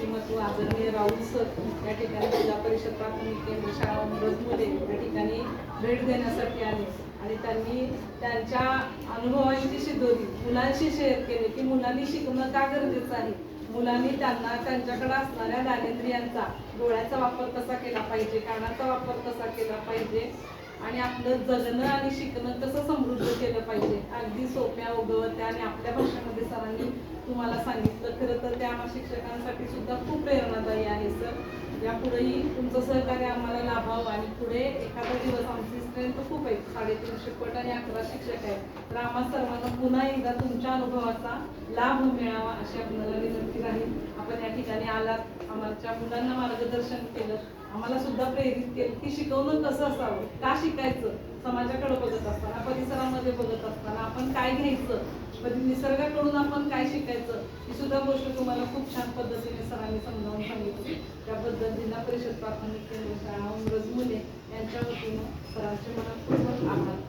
व्यक्तिमत्व आदरणीय राहुल सर या ठिकाणी जिल्हा परिषद प्राथमिक केंद्र शाळा उमरजमध्ये या ठिकाणी भेट देण्यासाठी आले आणि त्यांनी त्यांच्या अनुभवांची शिदोरी मुलांशी शेअर केली की मुलांनी शिकणं का गरजेचं आहे, मुलांनी त्यांना त्यांच्याकडे असणाऱ्या ज्ञानेंद्रियांचा डोळ्याचा वापर कसा केला पाहिजे, कानाचा वापर कसा केला पाहिजे आणि आपलं जगणं आणि शिकणं कसं समृद्ध केलं पाहिजे. अगदी सोप्या उगवत्या आणि आपल्या भाषेमध्ये सरांनी तुम्हाला सांगितलं. खरं तर त्या आम्हा शिक्षकांसाठी सुद्धा खूप प्रेरणादायी आहे सर. यापुढेही तुमचं सहकार्य आम्हाला लाभावं आणि पुढे एखादा दिवस आमची स्ट्रेंथ खूप आहे, 350 पट आणि 11 शिक्षक आहेत, तर आम्हा सर्वांना पुन्हा एकदा तुमच्या अनुभवाचा लाभ मिळावा अशी आपल्याला विनंती राहील. आपण या ठिकाणी आलात, आमच्या मुलांना मार्गदर्शन केलं, आम्हाला सुद्धा प्रेरित केलं की शिकवणं कसं असावं, का शिकायचं, समाजाकडे बघत असताना, परिसरामध्ये बघत असताना आपण काय घ्यायचं, निसर्गाकडून आपण काय शिकायचं, ही सुद्धा गोष्ट तुम्हाला खूप छान पद्धतीने सरांनी समजावून सांगितली. त्याबद्दल जिल्हा परिषद प्राथमिक केंद्र शाळा उमरज मुले यांच्या वतीनं सरांचे मनपूर्वक आभार.